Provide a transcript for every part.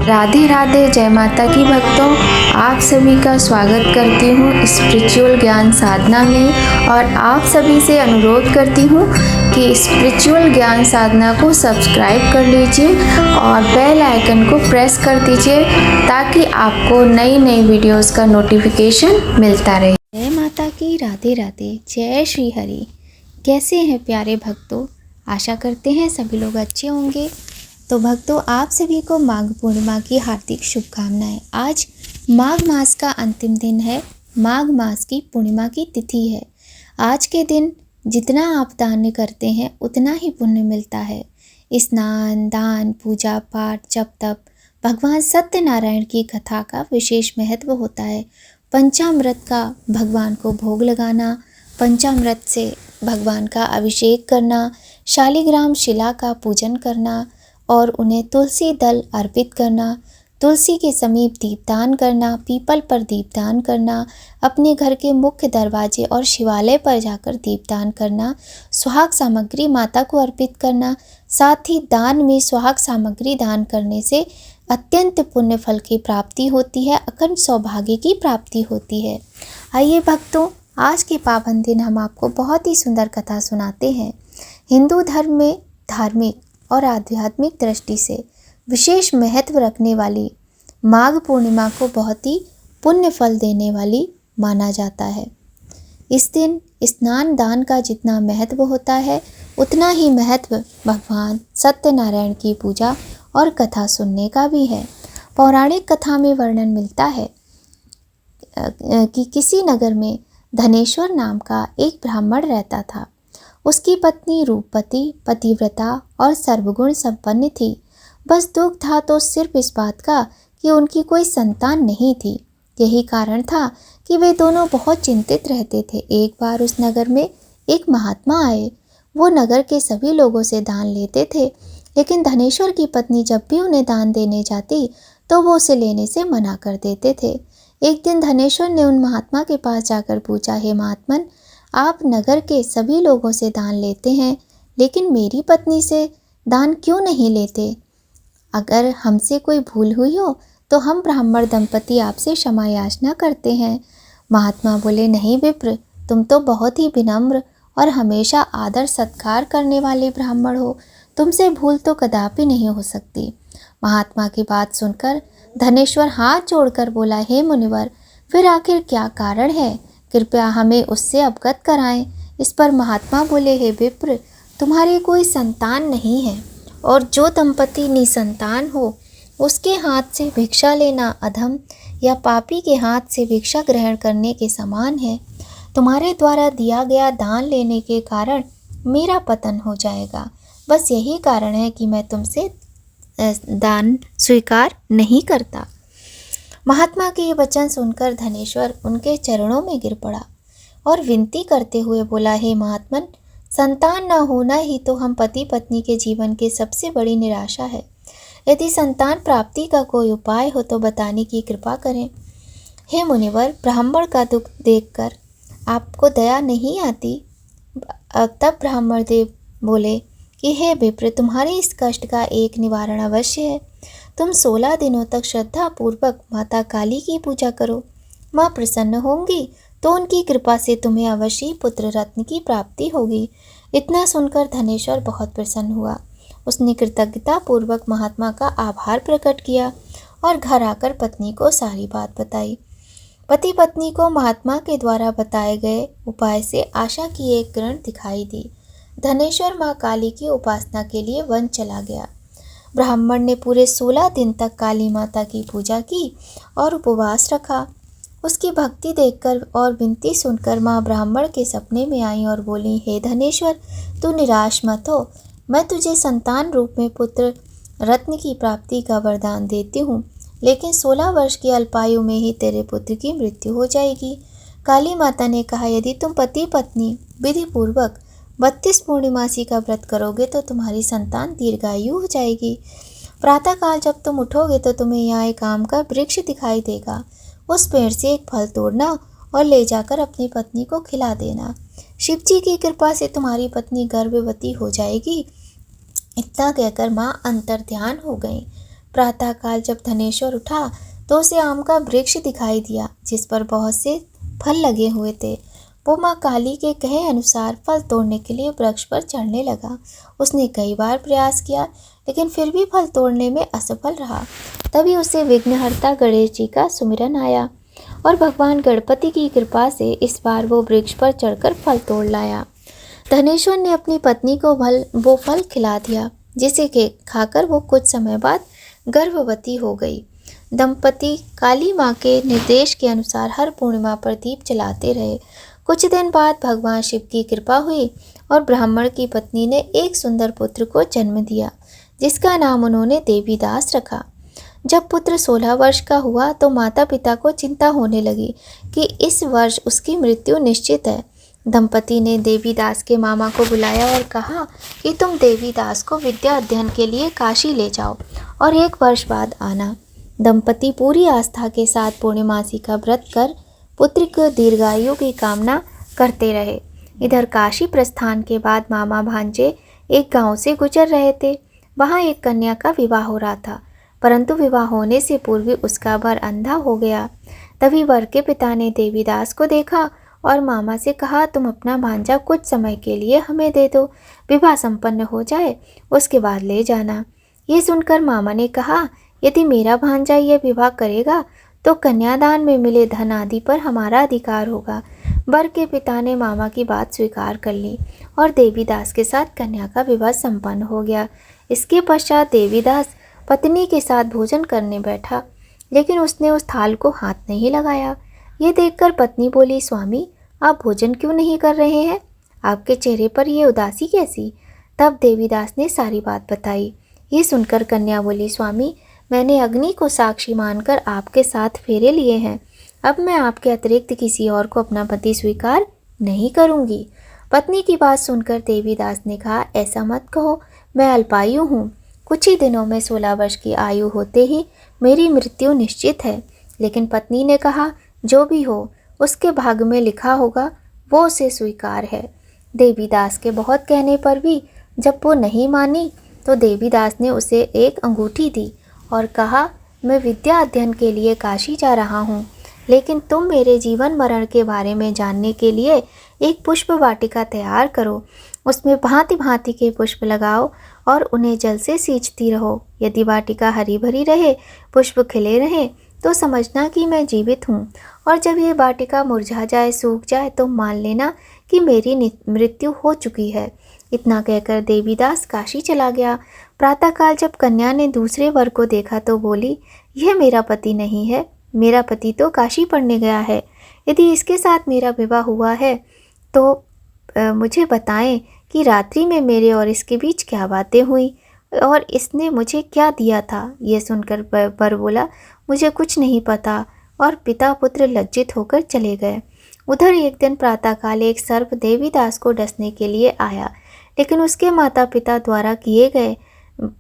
राधे राधे, जय माता की भक्तों। आप सभी का स्वागत करती हूँ स्पिरिचुअल ज्ञान साधना में और आप सभी से अनुरोध करती हूँ कि स्पिरिचुअल ज्ञान साधना को सब्सक्राइब कर लीजिए और बेल आइकन को प्रेस कर दीजिए ताकि आपको नई नई वीडियोस का नोटिफिकेशन मिलता रहे। जय माता की, राधे राधे, जय श्री हरि। कैसे हैं प्यारे भक्तों? आशा करते हैं सभी लोग अच्छे होंगे। तो भक्तों, आप सभी को माघ पूर्णिमा की हार्दिक शुभकामनाएं। आज माघ मास का अंतिम दिन है। माघ मास की पूर्णिमा की तिथि है। आज के दिन जितना आप दान करते हैं उतना ही पुण्य मिलता है। स्नान, दान, पूजा पाठ, जप तप, भगवान सत्यनारायण की कथा का विशेष महत्व होता है। पंचामृत का भगवान को भोग लगाना, पंचामृत से भगवान का अभिषेक करना, शालिग्राम शिला का पूजन करना और उन्हें तुलसी दल अर्पित करना, तुलसी के समीप दीपदान करना, पीपल पर दीपदान करना, अपने घर के मुख्य दरवाजे और शिवालय पर जाकर दीपदान करना, सुहाग सामग्री माता को अर्पित करना, साथ ही दान में सुहाग सामग्री दान करने से अत्यंत पुण्य फल की प्राप्ति होती है, अखंड सौभाग्य की प्राप्ति होती है। आइए भक्तों, आज के पावन दिन हम आपको बहुत ही सुंदर कथा सुनाते हैं। हिंदू धर्म में धार्मिक और आध्यात्मिक दृष्टि से विशेष महत्व रखने वाली माघ पूर्णिमा को बहुत ही पुण्य फल देने वाली माना जाता है। इस दिन स्नान दान का जितना महत्व होता है उतना ही महत्व भगवान सत्यनारायण की पूजा और कथा सुनने का भी है। पौराणिक कथा में वर्णन मिलता है कि किसी नगर में धनेश्वर नाम का एक ब्राह्मण रहता था। उसकी पत्नी रूपवती, पतिव्रता और सर्वगुण संपन्न थी। बस दुख था तो सिर्फ इस बात का कि उनकी कोई संतान नहीं थी। यही कारण था कि वे दोनों बहुत चिंतित रहते थे। एक बार उस नगर में एक महात्मा आए। वो नगर के सभी लोगों से दान लेते थे, लेकिन धनेश्वर की पत्नी जब भी उन्हें दान देने जाती तो वो उसे लेने से मना कर देते थे। एक दिन धनेश्वर ने उन महात्मा के पास जाकर पूछा, हे महात्मन, आप नगर के सभी लोगों से दान लेते हैं, लेकिन मेरी पत्नी से दान क्यों नहीं लेते? अगर हमसे कोई भूल हुई हो तो हम ब्राह्मण दंपति आपसे क्षमा याचना करते हैं। महात्मा बोले, नहीं विप्र, तुम तो बहुत ही विनम्र और हमेशा आदर सत्कार करने वाले ब्राह्मण हो, तुमसे भूल तो कदापि नहीं हो सकती। महात्मा की बात सुनकर धनेश्वर हाथ जोड़कर बोला, हे मुनिवर, फिर आखिर क्या कारण है? कृपया हमें उससे अवगत कराएं। इस पर महात्मा बोले, हे विप्र, तुम्हारी कोई संतान नहीं है और जो दंपति निसंतान हो उसके हाथ से भिक्षा लेना अधम या पापी के हाथ से भिक्षा ग्रहण करने के समान है। तुम्हारे द्वारा दिया गया दान लेने के कारण मेरा पतन हो जाएगा। बस यही कारण है कि मैं तुमसे दान स्वीकार नहीं करता। महात्मा के ये वचन सुनकर धनेश्वर उनके चरणों में गिर पड़ा और विनती करते हुए बोला, हे महात्मन, संतान न होना ही तो हम पति पत्नी के जीवन की सबसे बड़ी निराशा है। यदि संतान प्राप्ति का कोई उपाय हो तो बताने की कृपा करें। हे मुनिवर, ब्राह्मण का दुख देखकर आपको दया नहीं आती? तब ब्राह्मण देव बोले कि हे विप्र, तुम्हारे इस कष्ट का एक निवारण अवश्य है। तुम 16 दिनों तक श्रद्धा पूर्वक माता काली की पूजा करो। माँ प्रसन्न होंगी तो उनकी कृपा से तुम्हें अवश्य पुत्र रत्न की प्राप्ति होगी। इतना सुनकर धनेश्वर बहुत प्रसन्न हुआ। उसने कृतज्ञता पूर्वक महात्मा का आभार प्रकट किया और घर आकर पत्नी को सारी बात बताई। पति पत्नी को महात्मा के द्वारा बताए गए उपाय से आशा की एक किरण दिखाई दी। धनेश्वर माँ काली की उपासना के लिए वन चला गया। ब्राह्मण ने पूरे 16 दिन तक काली माता की पूजा की और उपवास रखा। उसकी भक्ति देखकर और विनती सुनकर माँ ब्राह्मण के सपने में आई और बोली, हे धनेश्वर, तू निराश मत हो। मैं तुझे संतान रूप में पुत्र रत्न की प्राप्ति का वरदान देती हूँ, लेकिन 16 वर्ष की अल्पायु में ही तेरे पुत्र की मृत्यु हो जाएगी। काली माता ने कहा, यदि तुम पति पत्नी विधि पूर्वक 32 पूर्णिमासी का व्रत करोगे तो तुम्हारी संतान दीर्घायु हो जाएगी। प्रातःकाल जब तुम उठोगे तो तुम्हें यहाँ एक आम का वृक्ष दिखाई देगा। उस पेड़ से एक फल तोड़ना और ले जाकर अपनी पत्नी को खिला देना। शिव जी की कृपा से तुम्हारी पत्नी गर्भवती हो जाएगी। इतना कहकर माँ अंतर्ध्यान हो गई। प्रातःकाल जब धनेश्वर उठा तो उसे आम का वृक्ष दिखाई दिया जिस पर बहुत से फल लगे हुए थे। वो माँ काली के कहे अनुसार फल तोड़ने के लिए वृक्ष पर चढ़ने लगा। उसने कई बार प्रयास किया लेकिन फिर भी फल तोड़ने में असफल रहा। तभी उसे विघ्नहर्ता गणेश जी का सुमिरन आया और भगवान गणपति की कृपा से इस बार वो वृक्ष पर चढ़कर फल तोड़ लाया। धनेश्वर ने अपनी पत्नी को वो फल खिला दिया जिसे खाकर वो कुछ समय बाद गर्भवती हो गई। दंपति काली माँ के निर्देश के अनुसार हर पूर्णिमा पर दीप जलाते रहे। कुछ दिन बाद भगवान शिव की कृपा हुई और ब्राह्मण की पत्नी ने एक सुंदर पुत्र को जन्म दिया जिसका नाम उन्होंने देवीदास रखा। जब पुत्र 16 वर्ष का हुआ तो माता पिता को चिंता होने लगी कि इस वर्ष उसकी मृत्यु निश्चित है। दंपति ने देवीदास के मामा को बुलाया और कहा कि तुम देवीदास को विद्या अध्ययन के लिए काशी ले जाओ और 1 वर्ष बाद आना। दंपति पूरी आस्था के साथ पूर्णिमासी का व्रत कर पुत्र को दीर्घायु की कामना करते रहे। इधर काशी प्रस्थान के बाद मामा भांजे एक गांव से गुजर रहे थे। वहां एक कन्या का विवाह हो रहा था, परंतु विवाह होने से पूर्व उसका वर अंधा हो गया। तभी वर के पिता ने देवीदास को देखा और मामा से कहा, तुम अपना भांजा कुछ समय के लिए हमें दे दो, विवाह संपन्न हो जाए उसके बाद ले जाना। ये सुनकर मामा ने कहा, यदि मेरा भांजा यह विवाह करेगा तो कन्यादान में मिले धन आदि पर हमारा अधिकार होगा। वर के पिता ने मामा की बात स्वीकार कर ली और देवीदास के साथ कन्या का विवाह संपन्न हो गया। इसके पश्चात देवीदास पत्नी के साथ भोजन करने बैठा, लेकिन उसने उस थाल को हाथ नहीं लगाया। ये देखकर पत्नी बोली, स्वामी आप भोजन क्यों नहीं कर रहे हैं? आपके चेहरे पर ये उदासी कैसी? तब देवीदास ने सारी बात बताई। ये सुनकर कन्या बोली, स्वामी मैंने अग्नि को साक्षी मानकर आपके साथ फेरे लिए हैं। अब मैं आपके अतिरिक्त किसी और को अपना पति स्वीकार नहीं करूंगी। पत्नी की बात सुनकर देवीदास ने कहा, ऐसा मत कहो, मैं अल्पायु हूँ। कुछ ही दिनों में 16 वर्ष की आयु होते ही मेरी मृत्यु निश्चित है। लेकिन पत्नी ने कहा, जो भी हो उसके भाग्य में लिखा होगा वो उसे स्वीकार है। देवीदास के बहुत कहने पर भी जब वो नहीं मानी तो देवीदास ने उसे एक अंगूठी दी और कहा, मैं विद्या अध्ययन के लिए काशी जा रहा हूँ, लेकिन तुम मेरे जीवन मरण के बारे में जानने के लिए एक पुष्प वाटिका तैयार करो। उसमें भांति भांति के पुष्प लगाओ और उन्हें जल से सींचती रहो। यदि वाटिका हरी भरी रहे, पुष्प खिले रहें तो समझना कि मैं जीवित हूँ, और जब ये वाटिका मुरझा जाए, सूख जाए तो मान लेना कि मेरी मृत्यु हो चुकी है। इतना कहकर देवीदास काशी चला गया। प्रातःकाल जब कन्या ने दूसरे वर को देखा तो बोली, यह मेरा पति नहीं है, मेरा पति तो काशी पढ़ने गया है। यदि इसके साथ मेरा विवाह हुआ है तो मुझे बताएं कि रात्रि में मेरे और इसके बीच क्या बातें हुई और इसने मुझे क्या दिया था। यह सुनकर वर बोला, मुझे कुछ नहीं पता, और पिता पुत्र लज्जित होकर चले गए। उधर एक दिन प्रातःकाल एक सर्प देवीदास को डसने के लिए आया, लेकिन उसके माता पिता द्वारा किए गए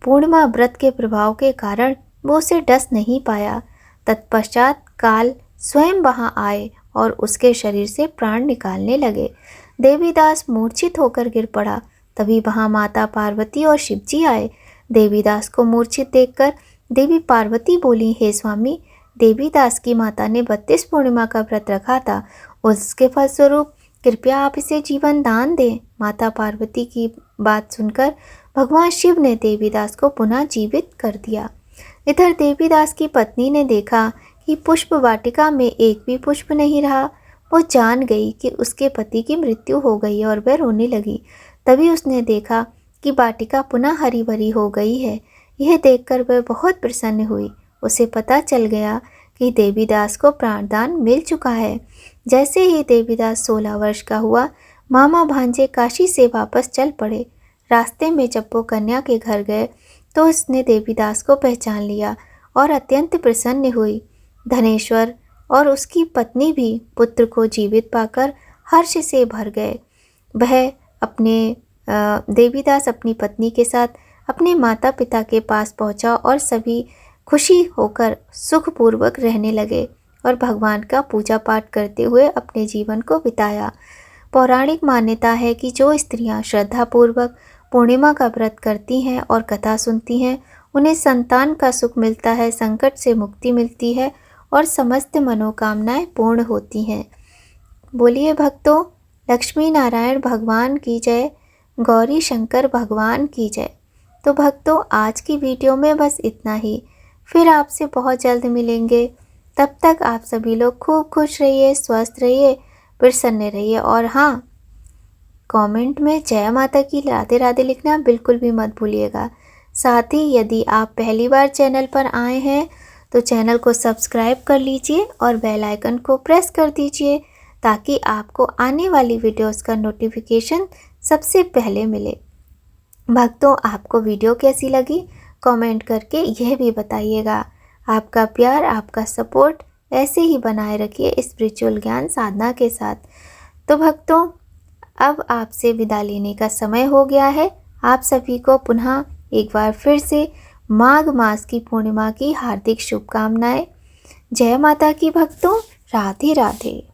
पूर्णिमा व्रत के प्रभाव के कारण वो उसे डस नहीं पाया। तत्पश्चात काल स्वयं वहां आए और उसके शरीर से प्राण निकालने लगे। देवीदास मूर्छित होकर गिर पड़ा। तभी वहां माता पार्वती और शिवजी आए। देवीदास को मूर्छित देखकर देवी पार्वती बोली, हे स्वामी, देवीदास की माता ने 32 पूर्णिमा का व्रत रखा था, उसके फलस्वरूप कृपया आप इसे जीवन दान दें। माता पार्वती की बात सुनकर भगवान शिव ने देवीदास को पुनः जीवित कर दिया। इधर देवीदास की पत्नी ने देखा कि पुष्प वाटिका में एक भी पुष्प नहीं रहा। वो जान गई कि उसके पति की मृत्यु हो गई और वह रोने लगी। तभी उसने देखा कि वाटिका पुनः हरी भरी हो गई है। यह देखकर वह बहुत प्रसन्न हुई। उसे पता चल गया कि देवीदास को प्राणदान मिल चुका है। जैसे ही देवीदास 16 वर्ष का हुआ, मामा भांजे काशी से वापस चल पड़े। रास्ते में जब वो कन्या के घर गए तो उसने देवीदास को पहचान लिया और अत्यंत प्रसन्न हुई। धनेश्वर और उसकी पत्नी भी पुत्र को जीवित पाकर हर्ष से भर गए। देवीदास अपनी पत्नी के साथ अपने माता पिता के पास पहुंचा और सभी खुशी होकर सुखपूर्वक रहने लगे और भगवान का पूजा पाठ करते हुए अपने जीवन को बिताया। पौराणिक मान्यता है कि जो स्त्रियां श्रद्धापूर्वक पूर्णिमा का व्रत करती हैं और कथा सुनती हैं, उन्हें संतान का सुख मिलता है, संकट से मुक्ति मिलती है और समस्त मनोकामनाएं पूर्ण होती हैं। बोलिए भक्तों, लक्ष्मी नारायण भगवान की जय, गौरी शंकर भगवान की जय। तो भक्तों, आज की वीडियो में बस इतना ही। फिर आपसे बहुत जल्द मिलेंगे। तब तक आप सभी लोग खूब खुश रहिए, स्वस्थ रहिए, प्रसन्न रहिए और हाँ, कमेंट में जय माता की राधे राधे लिखना बिल्कुल भी मत भूलिएगा। साथ ही यदि आप पहली बार चैनल पर आए हैं तो चैनल को सब्सक्राइब कर लीजिए और बेल आइकन को प्रेस कर दीजिए ताकि आपको आने वाली वीडियोस का नोटिफिकेशन सबसे पहले मिले। भक्तों, आपको वीडियो कैसी लगी कमेंट करके यह भी बताइएगा। आपका प्यार, आपका सपोर्ट ऐसे ही बनाए रखिए स्पिरिचुअल ज्ञान साधना के साथ। तो भक्तों, अब आपसे विदा लेने का समय हो गया है। आप सभी को पुनः एक बार फिर से माघ मास की पूर्णिमा की हार्दिक शुभकामनाएं। जय माता की भक्तों, राधे राधे।